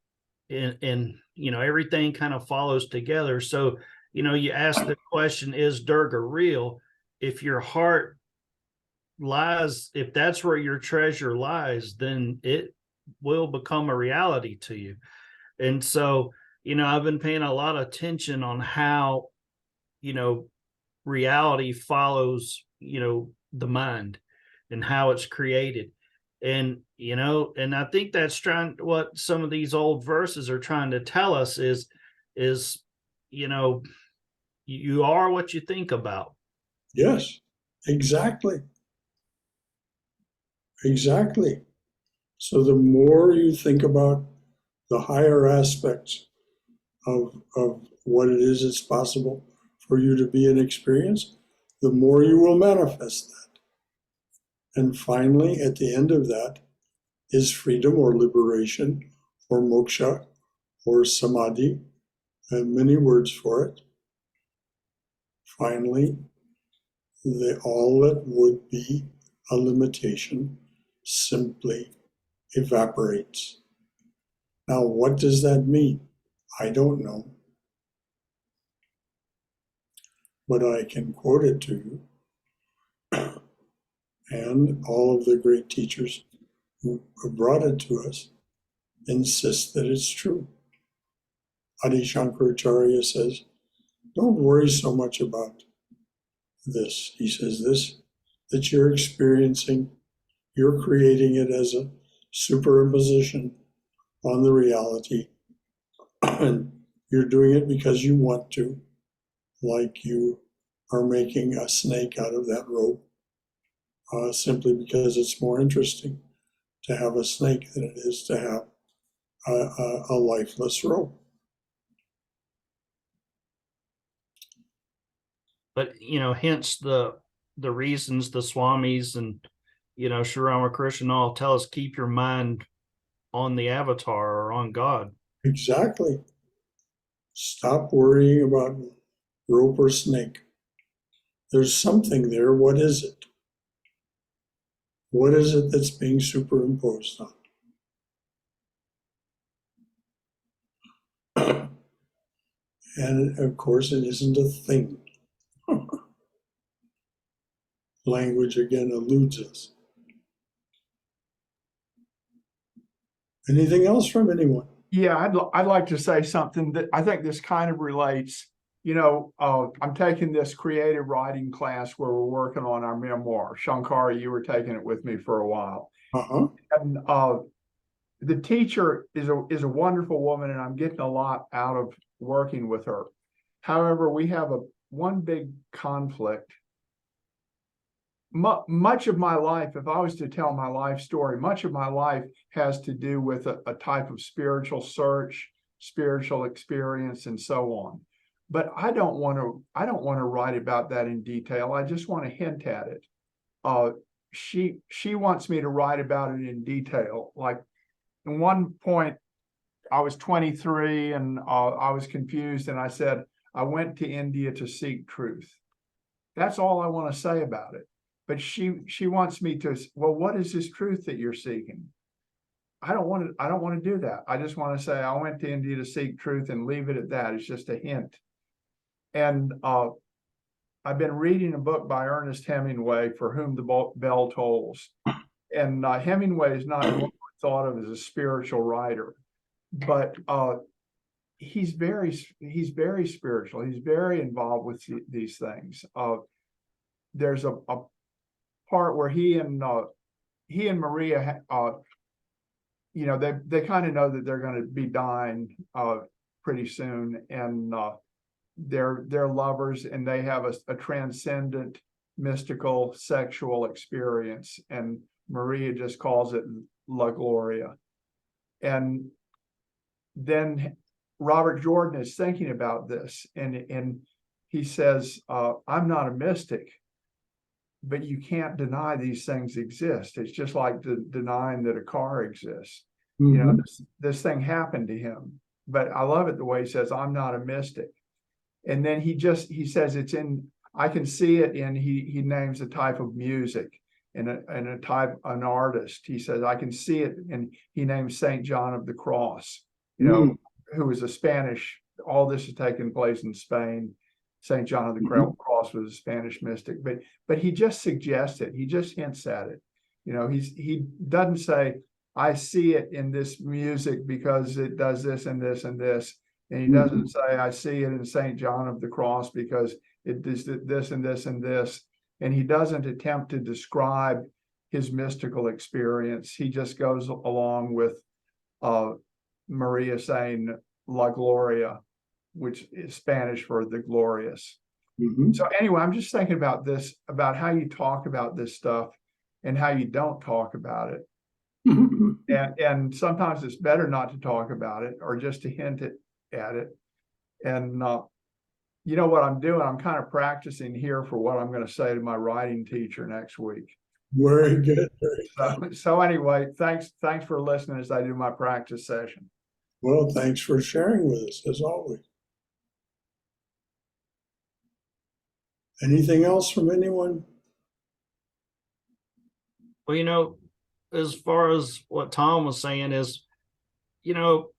And you know, everything kind of follows together. So, you know, you ask the question, is Durga real? If your heart lies, if that's where your treasure lies, then it will become a reality to you. And so, you know, I've been paying a lot of attention on how, you know, reality follows, you know, the mind and how it's created. And, you know, and I think that's what some of these old verses are trying to tell us is, you know, you are what you think about. Yes, exactly. Exactly. So the more you think about the higher aspects of what it is it's possible for you to be and experience, the more you will manifest that. And finally, at the end of that is freedom or liberation or moksha or samadhi, and many words for it. Finally, all that would be a limitation simply evaporates. Now, what does that mean? I don't know. But I can quote it to you. And all of the great teachers who brought it to us insist that it's true. Adi Shankaracharya says, don't worry so much about this. He says this, that you're experiencing, you're creating it as a superimposition on the reality. And you're doing it because you want to, like you are making a snake out of that rope, simply because it's more interesting to have a snake than it is to have a lifeless rope. But, you know, hence the reasons the Swamis and, you know, Sri Ramakrishna all tell us, keep your mind on the avatar or on God. Exactly. Stop worrying about rope or snake. There's something there. What is it? What is it that's being superimposed on? And of course, it isn't a thing. Language again eludes us. Anything else from anyone? Yeah, I'd like to say something that I think this kind of relates. You know, I'm taking this creative writing class where we're working on our memoir. Shankara, you were taking it with me for a while. And the teacher is a wonderful woman, and I'm getting a lot out of working with her. However, we have one big conflict. Much of my life, if I was to tell my life story, much of my life has to do with a type of spiritual search, spiritual experience, and so on. But I don't want to write about that in detail. I just want to hint at it. She wants me to write about it in detail. Like at one point, I was 23 and I was confused, and I said, I went to India to seek truth. That's all I want to say about it. but she wants me to, well, what is this truth that you're seeking? I don't want to do that. I just want to say I went to India to seek truth and leave it at that. It's just a hint. And I've been reading a book by Ernest Hemingway, For Whom the Bell Tolls. And Hemingway is not normally thought of as a spiritual writer, but he's very spiritual. He's very involved with these things. There's a part where he and Maria, you know, they kind of know that they're going to be dying pretty soon, and they're lovers, and they have a transcendent, mystical, sexual experience, and Maria just calls it La Gloria. And then Robert Jordan is thinking about this, and he says, I'm not a mystic, but you can't deny these things exist. It's just like denying that a car exists. Mm-hmm. You know, this thing happened to him, but I love it the way he says, I'm not a mystic. And then he says it's in, I can see it in, he names a type of music and a type, an artist. He says, I can see it. And he names St. John of the Cross, you know, who was a Spanish, all this has taken place in Spain. St. John of the Cross was a Spanish mystic, but he just suggests it. He just hints at it. You know, he doesn't say, I see it in this music because it does this and this and this. And he doesn't say, I see it in St. John of the Cross because it does this and this and this. And he doesn't attempt to describe his mystical experience. He just goes along with Maria saying La Gloria, which is Spanish for the glorious. So anyway, I'm just thinking about this, about how you talk about this stuff and how you don't talk about it. And sometimes it's better not to talk about it or just to hint at it. And you know what I'm doing? I'm kind of practicing here for what I'm going to say to my writing teacher next week. Very good. Very good. So anyway, thanks for listening as I do my practice session. Well, thanks for sharing with us, as always. Anything else from anyone? Well, you know, as far as what Tom was saying is, you know,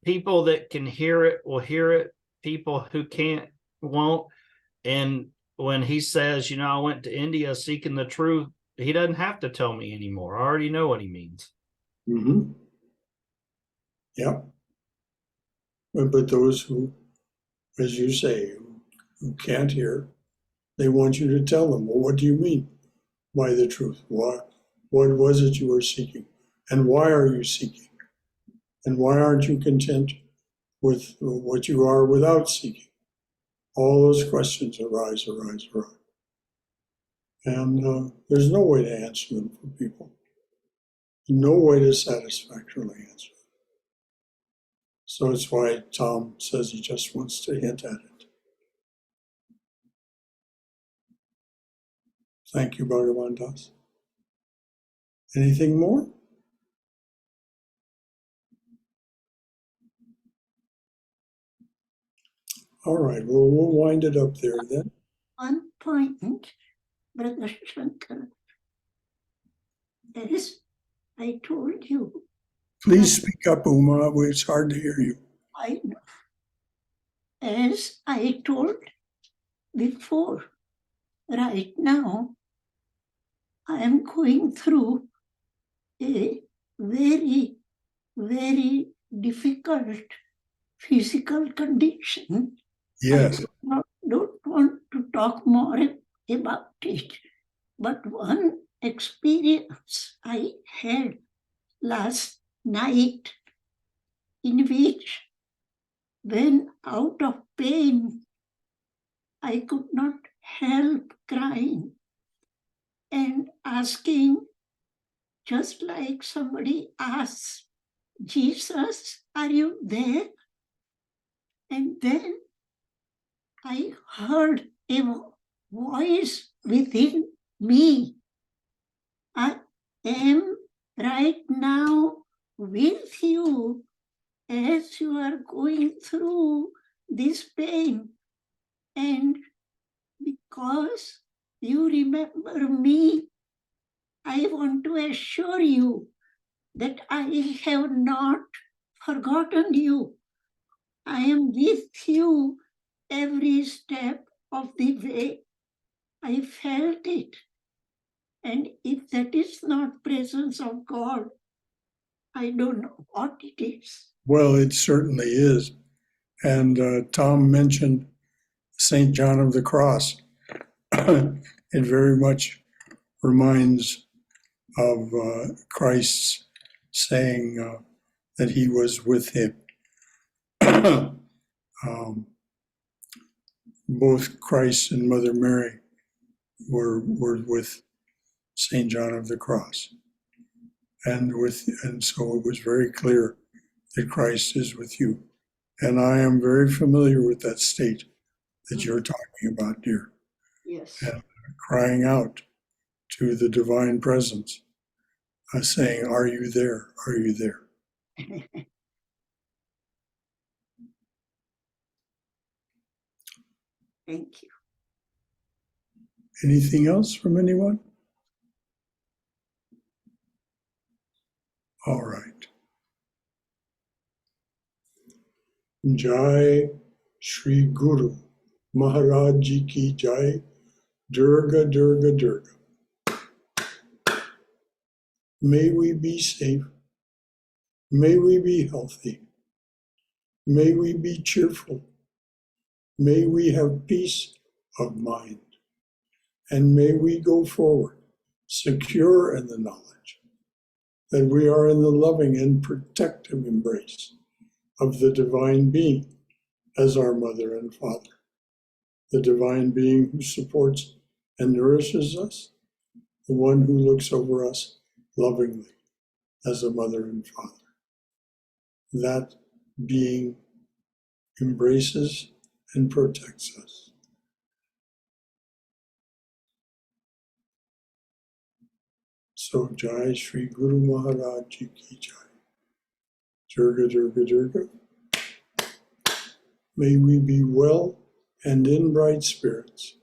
people that can hear it will hear it. People who can't won't. And when he says, you know, I went to India seeking the truth, he doesn't have to tell me anymore. I already know what he means. Yep. But those who, as you say, who can't hear, they want you to tell them, well, what do you mean by the truth? What was it you were seeking? And why are you seeking? And why aren't you content with what you are without seeking? All those questions arise. And there's no way to answer them for people. No way to satisfactorily answer them. So it's why Tom says he just wants to hint at it. Thank you, Bhagavan Das. Anything more? All right, well, we'll wind it up there then. One point, Brother Shankara, as I told you. Please speak up, Uma. It's hard to hear you. I know. As I told before, right now, I am going through a very, very difficult physical condition. Yes. I don't want to talk more about it, but one experience I had last night, in which, when out of pain, I could not help crying and asking, just like somebody asks, Jesus, are you there? And then I heard a voice within me. I am right now with you as you are going through this pain. And because you remember me, I want to assure you that I have not forgotten you. I am with you every step of the way. I felt it. And if that is not presence of God, I don't know what it is. Well, it certainly is. And Tom mentioned St. John of the Cross. It very much reminds of Christ's saying that he was with him. Both Christ and Mother Mary were with St. John of the Cross. And so it was very clear that Christ is with you. And I am very familiar with that state that you're talking about, dear. Yes. And crying out to the divine presence, saying, are you there? Are you there? Thank you. Anything else from anyone? All right. Jai Shri Guru Maharaj Ji Ki Jai. Durga, Durga, Durga. May we be safe. May we be healthy. May we be cheerful. May we have peace of mind. And may we go forward, secure in the knowledge that we are in the loving and protective embrace of the divine being as our mother and father, the divine being who supports and nourishes us, the one who looks over us lovingly as a mother and father. That being embraces and protects us. So Jai Shri Guru Maharaj Ji Ki Jai. Durga, Durga, Durga. May we be well and in bright spirits,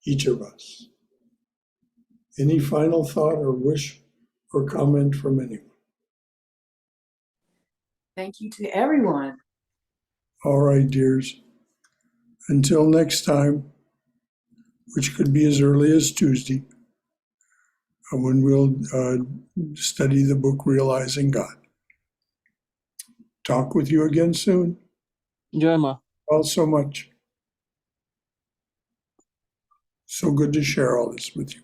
each of us. Any final thought or wish or comment from anyone? Thank you to everyone. All right, dears. Until next time, which could be as early as Tuesday, when we'll study the book Realizing God. Talk with you again soon. Jai Ma. All so much. So good to share all this with you.